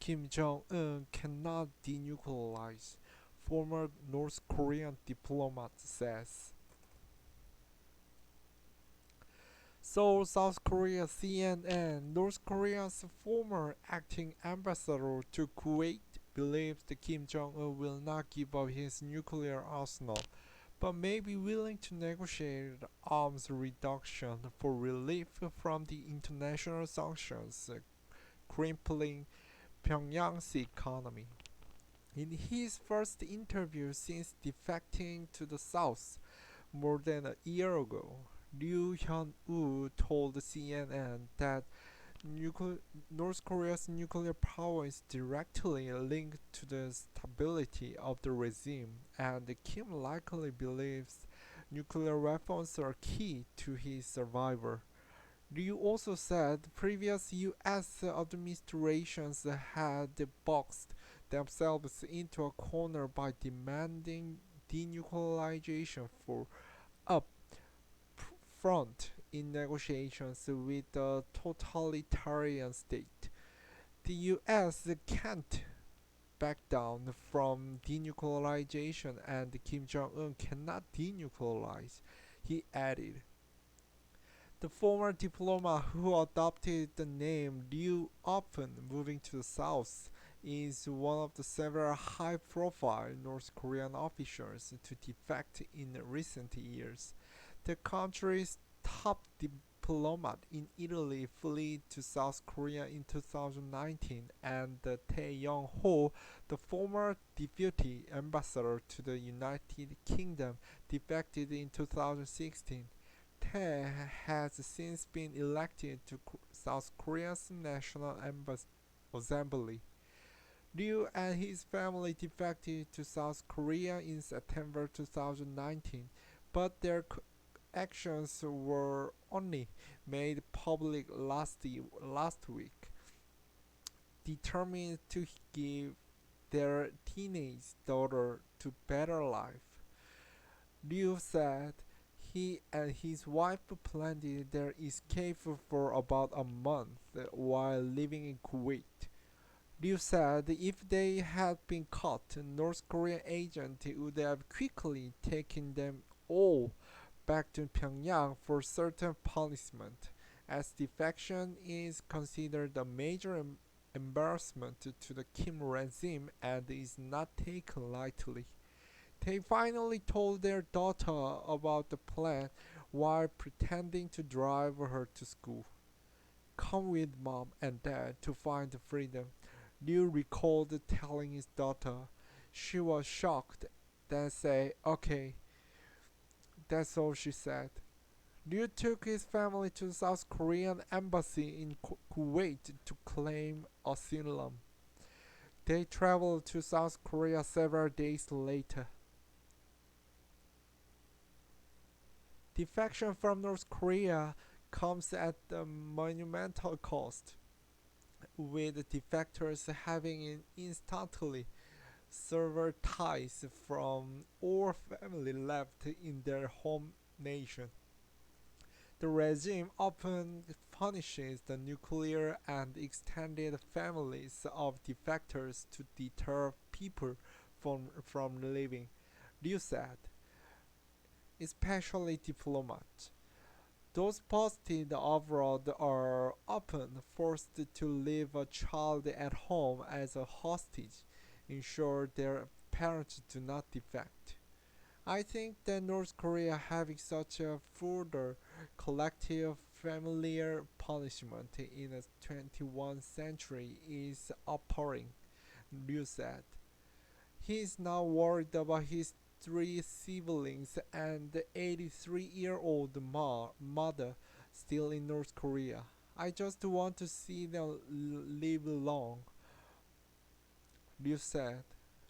Kim Jong Un cannot denuclearize, former North Korean diplomat says. So, South Korea CNN, North Korea's former acting ambassador to Kuwait believes that Kim Jong Un will not give up his nuclear arsenal, but may be willing to negotiate arms reduction for relief from the international sanctions crippling Pyongyang's economy. In his first interview since defecting to the South more than a year ago, Ryu Hyun-woo told CNN that North Korea's nuclear power is directly linked to the stability of the regime, and Kim likely believes nuclear weapons are key to his survival. Ryu also said previous US administrations had boxed themselves into a corner by demanding denuclearization for up front in negotiations with a totalitarian state. The US can't back down from denuclearization and Kim Jong Un cannot denuclearize, he added. The former diplomat who adopted the name Liu often moving to the south is one of the several high-profile North Korean officials to defect in recent years. The country's top diplomat in Italy fled to South Korea in 2019, and Tae Yong-ho, the former deputy ambassador to the United Kingdom, defected in 2016. Tae has since been elected to South Korea's National Assembly. Liu and his family defected to South Korea in September 2019, but their actions were only made public last week, determined to give their teenage daughter to better life. Liu said he and his wife planned their escape for about a month while living in Kuwait. Liu said if they had been caught, North Korean agents would have quickly taken them all back to Pyongyang for certain punishment, as defection is considered a major embarrassment to the Kim regime and is not taken lightly. They finally told their daughter about the plan while pretending to drive her to school. Come with mom and dad to find freedom, Liu recalled telling his daughter. She was shocked, then said, okay, that's all she said. Liu took his family to the South Korean embassy in Kuwait to claim asylum. They traveled to South Korea several days later. Defection from North Korea comes at a monumental cost, with defectors having instantly severed ties from all family left in their home nation. The regime often punishes the nuclear and extended families of defectors to deter people from leaving, Liu said, especially diplomats. Those posted abroad are often forced to leave a child at home as a hostage, ensure their parents do not defect. I think that North Korea having such a further collective familiar punishment in the 21st century is appalling, Liu said. He is now worried about his three siblings and the 83-year-old mother still in North Korea. I just want to see them live long, Liu said.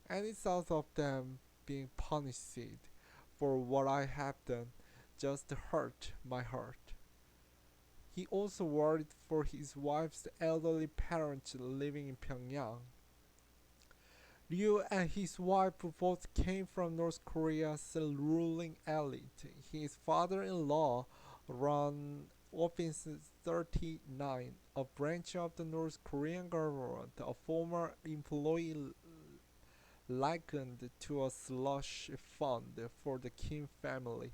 Any thought of them being punished for what I have done just hurt my heart. He also worried for his wife's elderly parents living in Pyongyang. Liu and his wife both came from North Korea's ruling elite. His father-in-law ran Office 39, a branch of the North Korean government, a former employee likened to a slush fund for the Kim family.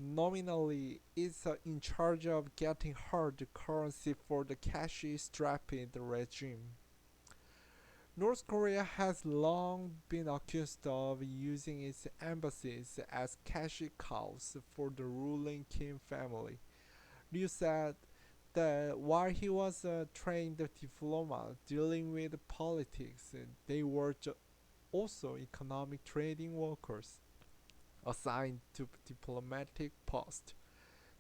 Nominally, it's in charge of getting hard currency for the cash-strapped regime. North Korea has long been accused of using its embassies as cash cows for the ruling Kim family. Liu said that while he was a trained diplomat dealing with politics, they were also economic trading workers assigned to diplomatic posts.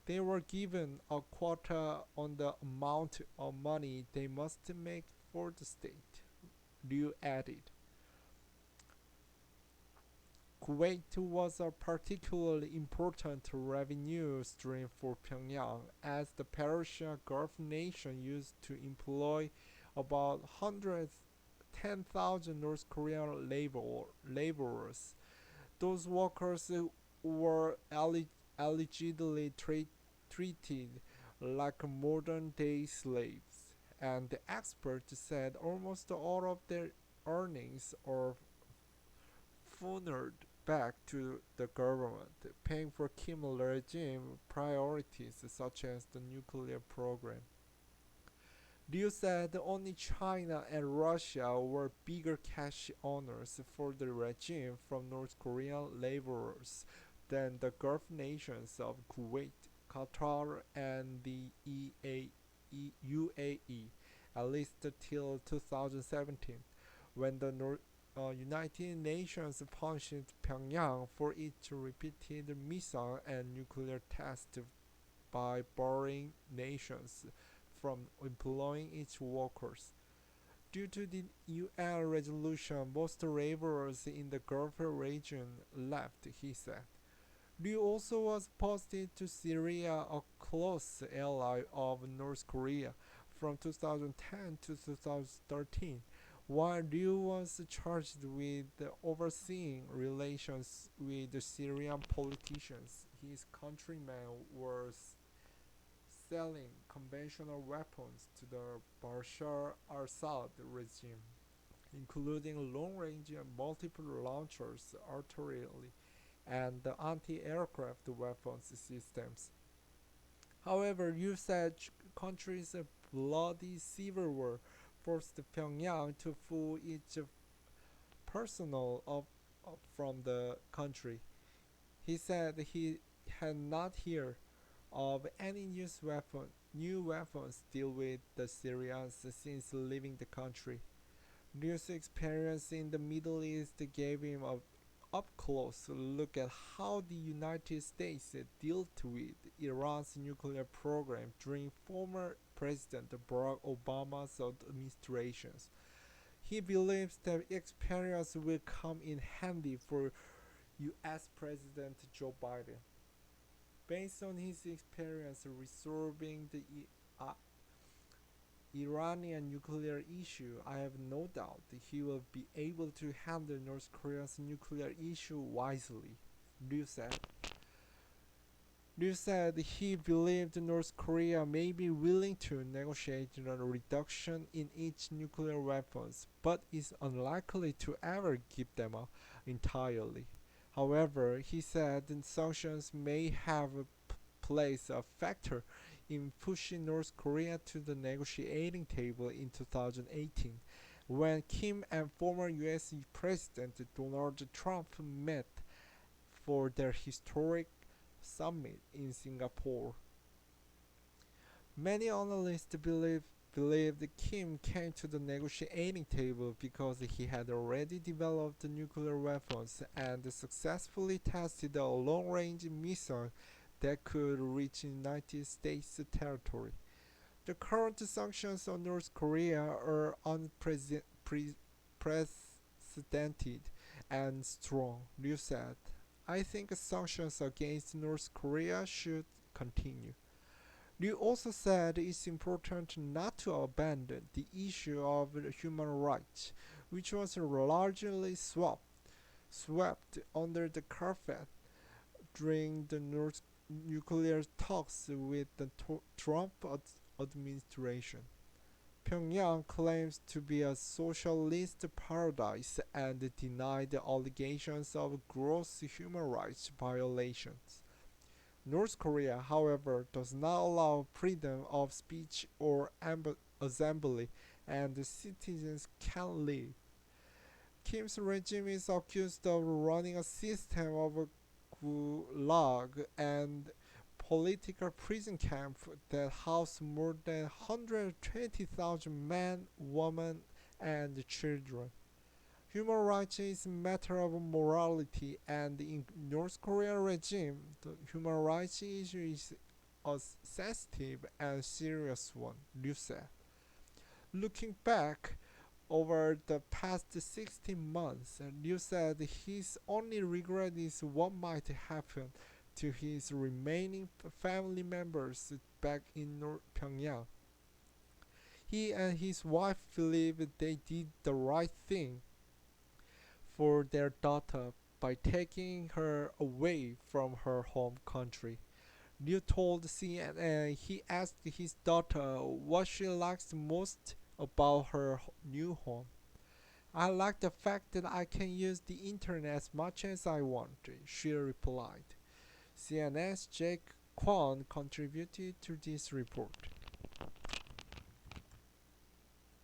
They were given a quota on the amount of money they must make for the state. Liu added. Kuwait was a particularly important revenue stream for Pyongyang, as the Persian Gulf nation used to employ about 110,000 North Korean laborers. Those workers were allegedly treated like modern-day slaves, and the experts said almost all of their earnings are funneled back to the government, paying for Kim regime priorities such as the nuclear program. Liu said only China and Russia were bigger cash owners for the regime from North Korean laborers than the Gulf nations of Kuwait, Qatar, and the UAE, at least till 2017, when the United Nations punished Pyongyang for its repeated missile and nuclear tests by barring nations from employing its workers. Due to the UN resolution, most laborers in the Gulf region left, he said. Liu also was posted to Syria, a close ally of North Korea, from 2010 to 2013. While Liu was charged with overseeing relations with the Syrian politicians, his countrymen were selling conventional weapons to the Bashar al-Assad regime, including long-range multiple launchers, artillery, and anti-aircraft weapons systems. However, Liu said country's bloody civil war forced Pyongyang to pull its personnel from the country. He said he had not heard of any new weapons deal with the Syrians since leaving the country. Liu's experience in the Middle East gave him a up-close look at how the United States dealt with Iran's nuclear program during former President Barack Obama's administrations. He believes that experience will come in handy for U.S. President Joe Biden. Based on his experience resolving the uh, Iranian nuclear issue, I have no doubt that he will be able to handle North Korea's nuclear issue wisely, Liu said. Liu said he believed North Korea may be willing to negotiate a reduction in its nuclear weapons, but is unlikely to ever give them up entirely. However, he said sanctions may have played a factor in pushing North Korea to the negotiating table in 2018, when Kim and former US President Donald Trump met for their historic summit in Singapore. Many analysts believed Kim came to the negotiating table because he had already developed nuclear weapons and successfully tested a long-range missile that could reach United States territory. The current sanctions on North Korea are unprecedented and strong, Liu said. I think sanctions against North Korea should continue. Liu also said it's important not to abandon the issue of human rights, which was largely swept under the carpet during the North nuclear talks with the Trump administration. Pyongyang claims to be a socialist paradise and denied the allegations of gross human rights violations. North Korea, however, does not allow freedom of speech or assembly, and citizens can leave. Kim's regime is accused of running a system of gulag and political prison camps that house more than 120,000 men, women, and children. Human rights is a matter of morality, and in North Korean regime, the human rights issue is a sensitive and serious one, Liu said. Looking back over the past 16 months, Liu said his only regret is what might happen to his remaining family members back in Pyongyang. He and his wife believe they did the right thing for their daughter by taking her away from her home country. Liu told CNN he asked his daughter what she likes most about her new home. I like the fact that I can use the internet as much as I want, she replied. CNN's Jake Kwon contributed to this report.